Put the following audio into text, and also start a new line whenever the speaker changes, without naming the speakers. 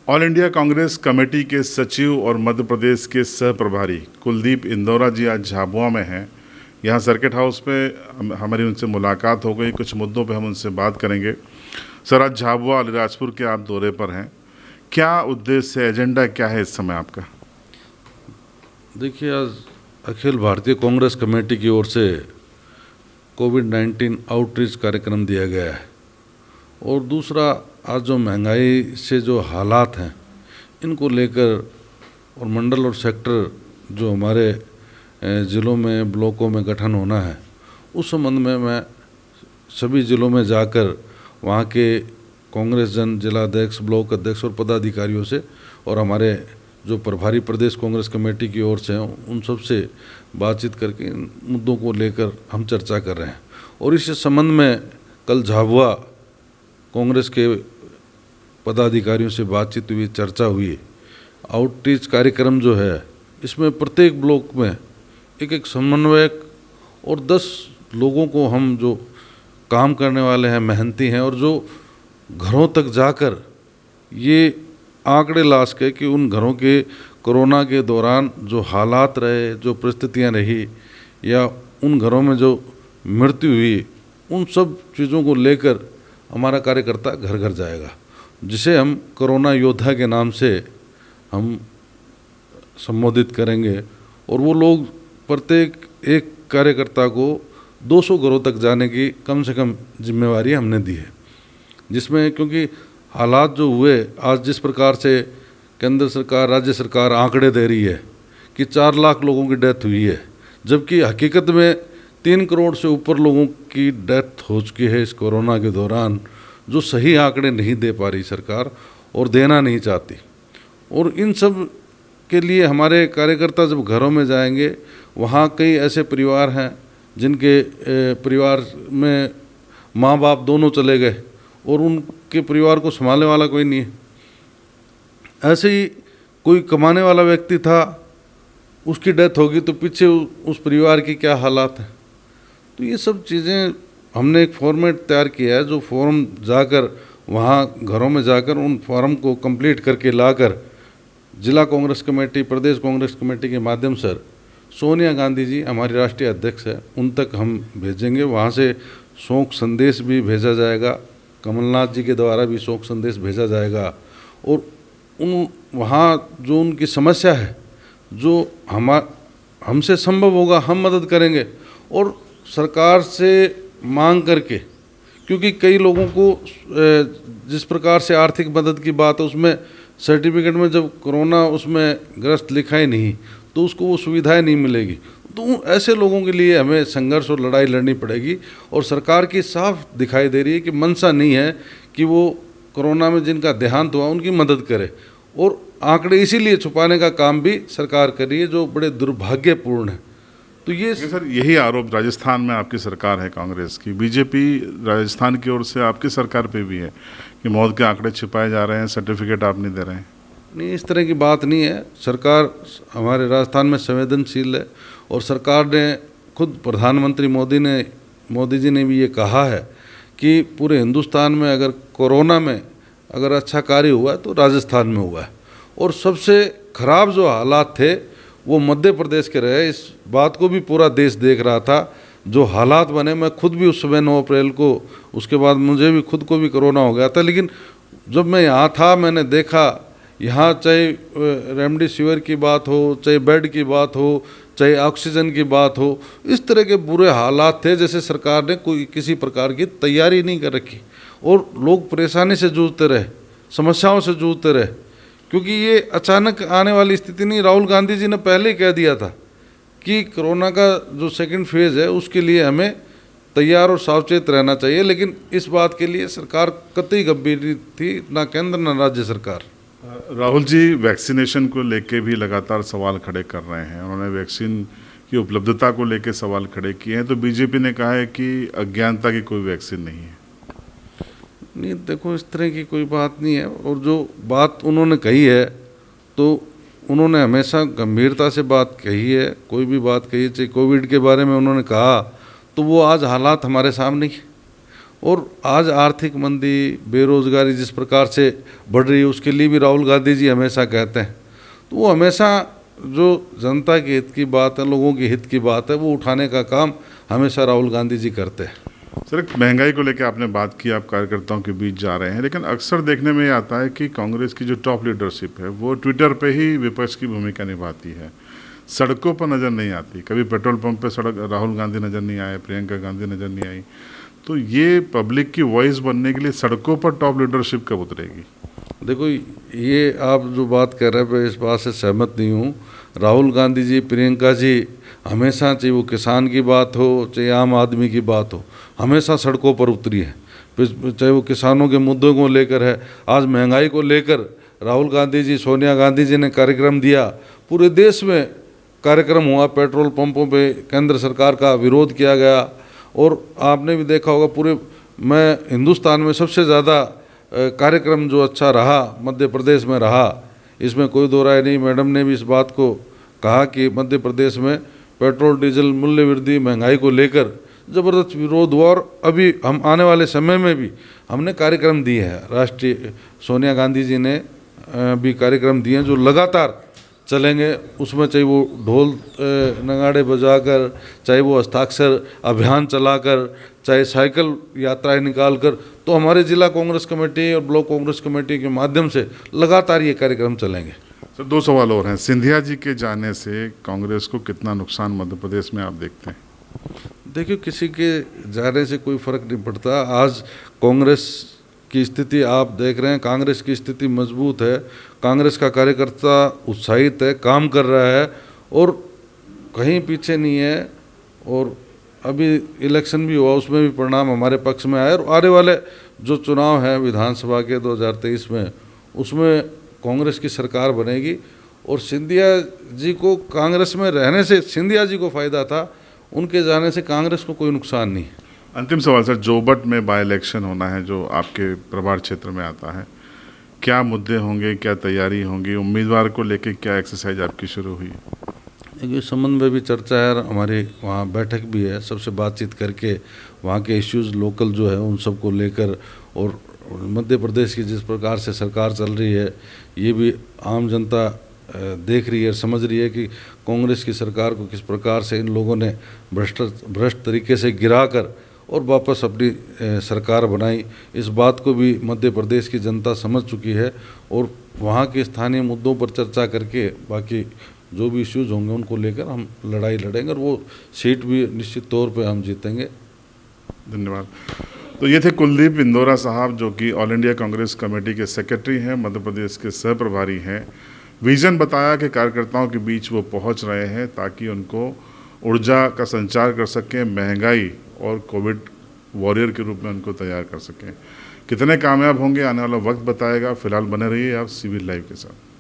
All India Congress committee के सचिव और मध्य प्रदेश के सह प्रभारी कुलदीप इंदौरा जी आज झाबुआ में हैं। यहाँ सर्किट हाउस पे हमारी उनसे मुलाकात हो गई। कुछ मुद्दों पे हम उनसे बात करेंगे। सर, आज झाबुआ अलीराजपुर के आप दौरे पर हैं, क्या उद्देश्य है, एजेंडा क्या है इस समय आपका?
देखिए, आज अखिल भारतीय कांग्रेस कमेटी की ओर से कोविड-19 आउटरीच कार्यक्रम दिया गया है और दूसरा आज जो महंगाई से जो हालात हैं इनको लेकर और मंडल और सेक्टर जो हमारे ज़िलों में ब्लॉकों में गठन होना है उस संबंध में मैं सभी ज़िलों में जाकर वहाँ के कांग्रेस जन जिला अध्यक्ष, ब्लॉक अध्यक्ष और पदाधिकारियों से और हमारे जो प्रभारी प्रदेश कांग्रेस कमेटी की ओर से हैं उन सब से बातचीत करके इन मुद्दों को लेकर हम चर्चा कर रहे हैं। और इस संबंध में कल झाबुआ कांग्रेस के पदाधिकारियों से बातचीत हुई, चर्चा हुई। आउटरीच कार्यक्रम जो है इसमें प्रत्येक ब्लॉक में एक समन्वयक और 10 लोगों को हम जो काम करने वाले हैं, मेहनती हैं और जो घरों तक जाकर ये आंकड़े ला सके कि उन घरों के कोरोना के दौरान जो हालात रहे, जो परिस्थितियां रही या उन घरों में जो मृत्यु हुई, उन सब चीज़ों को लेकर हमारा कार्यकर्ता घर घर जाएगा, जिसे हम कोरोना योद्धा के नाम से हम संबोधित करेंगे। और वो लोग प्रत्येक एक कार्यकर्ता को 200 घरों तक जाने की कम से कम जिम्मेवारी हमने दी है, जिसमें क्योंकि हालात जो हुए आज जिस प्रकार से केंद्र सरकार, राज्य सरकार आंकड़े दे रही है कि 4 लाख लोगों की डेथ हुई है, जबकि हकीकत में 3 करोड़ से ऊपर लोगों की डेथ हो चुकी है इस कोरोना के दौरान, जो सही आंकड़े नहीं दे पा रही सरकार और देना नहीं चाहती। और इन सब के लिए हमारे कार्यकर्ता जब घरों में जाएंगे, वहाँ कई ऐसे परिवार हैं जिनके परिवार में माँ बाप दोनों चले गए और उनके परिवार को संभालने वाला कोई नहीं है। ऐसे ही कोई कमाने वाला व्यक्ति था, उसकी डेथ होगी तो पीछे उस परिवार की क्या हालात हैं। तो ये सब चीज़ें हमने एक फॉर्मेट तैयार किया है, जो फॉर्म जाकर वहाँ घरों में जाकर उन फॉर्म को कंप्लीट करके लाकर जिला कांग्रेस कमेटी, प्रदेश कांग्रेस कमेटी के माध्यम से सोनिया गांधी जी हमारी राष्ट्रीय अध्यक्ष है, उन तक हम भेजेंगे। वहाँ से शोक संदेश भी भेजा जाएगा, कमलनाथ जी के द्वारा भी शोक संदेश भेजा जाएगा और उन वहाँ जो उनकी समस्या है, जो हमसे संभव होगा हम मदद करेंगे और सरकार से मांग करके, क्योंकि कई लोगों को जिस प्रकार से आर्थिक मदद की बात है उसमें सर्टिफिकेट में जब कोरोना उसमें ग्रस्त लिखा ही नहीं तो उसको वो सुविधाएं नहीं मिलेगी। तो ऐसे लोगों के लिए हमें संघर्ष और लड़ाई लड़नी पड़ेगी और सरकार की साफ दिखाई दे रही है कि मंशा नहीं है कि वो कोरोना में जिनका देहांत हुआ उनकी मदद करे, और आंकड़े इसीलिए छुपाने का काम भी सरकार कर रही है, जो बड़े दुर्भाग्यपूर्ण है। तो ये
सर, यही आरोप राजस्थान में आपकी सरकार है कांग्रेस की, बीजेपी राजस्थान की ओर से आपकी सरकार पे भी है कि मौत के आंकड़े छिपाए जा रहे हैं, सर्टिफिकेट आप नहीं दे रहे हैं।
नहीं, इस तरह की बात नहीं है। सरकार हमारे राजस्थान में संवेदनशील है और सरकार ने खुद प्रधानमंत्री मोदी जी ने भी ये कहा है कि पूरे हिंदुस्तान में अगर कोरोना में अगर अच्छा कार्य हुआ है तो राजस्थान में हुआ है, और सबसे खराब जो हालात थे वो मध्य प्रदेश के रहे। इस बात को भी पूरा देश देख रहा था, जो हालात बने। मैं खुद भी उस समय 9 अप्रैल को, उसके बाद मुझे भी खुद को भी कोरोना हो गया था, लेकिन जब मैं यहाँ था मैंने देखा यहाँ चाहे रेमडेसिविर की बात हो, चाहे बेड की बात हो, चाहे ऑक्सीजन की बात हो, इस तरह के बुरे हालात थे जैसे सरकार ने कोई किसी प्रकार की तैयारी नहीं कर रखी और लोग परेशानी से जूझते रहे, समस्याओं से जूझते रहे, क्योंकि ये अचानक आने वाली स्थिति नहीं। राहुल गांधी जी ने पहले ही कह दिया था कि कोरोना का जो सेकंड फेज है उसके लिए हमें तैयार और सावचेत रहना चाहिए, लेकिन इस बात के लिए सरकार कतई गंभीर नहीं थी, ना केंद्र ना राज्य सरकार।
राहुल जी वैक्सीनेशन को लेके भी लगातार सवाल खड़े कर रहे हैं, उन्होंने वैक्सीन की उपलब्धता को लेके सवाल खड़े किए हैं, तो बीजेपी ने कहा है कि अज्ञानता की कोई वैक्सीन नहीं है।
नहीं, देखो, इस तरह की कोई बात नहीं है, और जो बात उन्होंने कही है तो उन्होंने हमेशा गंभीरता से बात कही है। कोई भी बात कही, चाहे कोविड के बारे में उन्होंने कहा, तो वो आज हालात हमारे सामने ही, और आज आर्थिक मंदी, बेरोजगारी जिस प्रकार से बढ़ रही है, उसके लिए भी राहुल गांधी जी हमेशा कहते हैं। तो वो हमेशा जो जनता के हित की बात है, लोगों के हित की बात है, वो उठाने का काम हमेशा राहुल गांधी जी करते हैं।
सर, एक महंगाई को लेकर आपने बात की, आप कार्यकर्ताओं के बीच जा रहे हैं, लेकिन अक्सर देखने में ये आता है कि कांग्रेस की जो टॉप लीडरशिप है वो ट्विटर पे ही विपक्ष की भूमिका निभाती है, सड़कों पर नज़र नहीं आती। कभी पेट्रोल पंप पे सड़क राहुल गांधी नज़र नहीं आए, प्रियंका गांधी नज़र नहीं आई। तो ये पब्लिक की वॉइस बनने के लिए सड़कों पर टॉप लीडरशिप कब उतरेगी?
देखो, ये आप जो बात कर रहे हैं, मैं इस बात से सहमत नहीं हूँ। राहुल गांधी जी, प्रियंका जी हमेशा, चाहे वो किसान की बात हो, चाहे आम आदमी की बात हो, हमेशा सड़कों पर उतरी है। चाहे वो किसानों के मुद्दों को लेकर है, आज महंगाई को लेकर राहुल गांधी जी, सोनिया गांधी जी ने कार्यक्रम दिया, पूरे देश में कार्यक्रम हुआ, पेट्रोल पंपों पे केंद्र सरकार का विरोध किया गया। और आपने भी देखा होगा, पूरे मैं हिंदुस्तान में सबसे ज़्यादा कार्यक्रम जो अच्छा रहा मध्य प्रदेश में रहा, इसमें कोई दो राय नहीं। मैडम ने भी इस बात को कहा कि मध्य प्रदेश में पेट्रोल डीजल मूल्य वृद्धि, महंगाई को लेकर ज़बरदस्त विरोध हुआ, और अभी हम आने वाले समय में भी हमने कार्यक्रम दिए हैं। राष्ट्रीय सोनिया गांधी जी ने भी कार्यक्रम दिए हैं जो लगातार चलेंगे। उसमें चाहे वो ढोल नगाड़े बजाकर, चाहे वो हस्ताक्षर अभियान चलाकर, चाहे साइकिल यात्राएं निकालकर, तो हमारे जिला कांग्रेस कमेटी और ब्लॉक कांग्रेस कमेटी के माध्यम से लगातार ये कार्यक्रम चलेंगे।
सर, दो सवाल और हैं। सिंधिया जी के जाने से कांग्रेस को कितना नुकसान मध्य प्रदेश में आप देखते हैं?
देखिए, किसी के जाने से कोई फर्क नहीं पड़ता। आज कांग्रेस की स्थिति आप देख रहे हैं, कांग्रेस की स्थिति मजबूत है, कांग्रेस का कार्यकर्ता उत्साहित है, काम कर रहा है और कहीं पीछे नहीं है। और अभी इलेक्शन भी हुआ, उसमें भी परिणाम हमारे पक्ष में आए, और आने वाले जो चुनाव हैं विधानसभा के 2023 में, उसमें कांग्रेस की सरकार बनेगी। और सिंधिया जी को कांग्रेस में रहने से सिंधिया जी को फ़ायदा था, उनके जाने से कांग्रेस को कोई नुकसान नहीं है।
अंतिम सवाल सर, जोबट में बाई इलेक्शन होना है जो आपके प्रभार क्षेत्र में आता है, क्या मुद्दे होंगे, क्या तैयारी होंगी, उम्मीदवार को लेकर क्या एक्सरसाइज आपकी शुरू हुई?
ये संबंध में भी चर्चा है, हमारे वहाँ बैठक भी है, सबसे बातचीत करके वहाँ के इश्यूज़ लोकल जो है उन सब को लेकर, और मध्य प्रदेश की जिस प्रकार से सरकार चल रही है, ये भी आम जनता देख रही है, समझ रही है कि कांग्रेस की सरकार को किस प्रकार से इन लोगों ने भ्रष्ट तरीके से गिराकर और वापस अपनी सरकार बनाई। इस बात को भी मध्य प्रदेश की जनता समझ चुकी है, और वहाँ के स्थानीय मुद्दों पर चर्चा करके बाकी जो भी इश्यूज होंगे उनको लेकर हम लड़ाई लड़ेंगे, और वो सीट भी निश्चित तौर पे हम जीतेंगे।
धन्यवाद। तो ये थे कुलदीप इंदौरा साहब, जो कि ऑल इंडिया कांग्रेस कमेटी के सेक्रेटरी हैं, मध्य प्रदेश के सह प्रभारी हैं। विजन बताया कि कार्यकर्ताओं के बीच वो पहुंच रहे हैं ताकि उनको ऊर्जा का संचार कर सकें, महंगाई और कोविड वॉरियर के रूप में उनको तैयार कर सकें। कितने कामयाब होंगे आने वाला वक्त बताएगा। फिलहाल बने रहिए आप CB लाइव के साथ।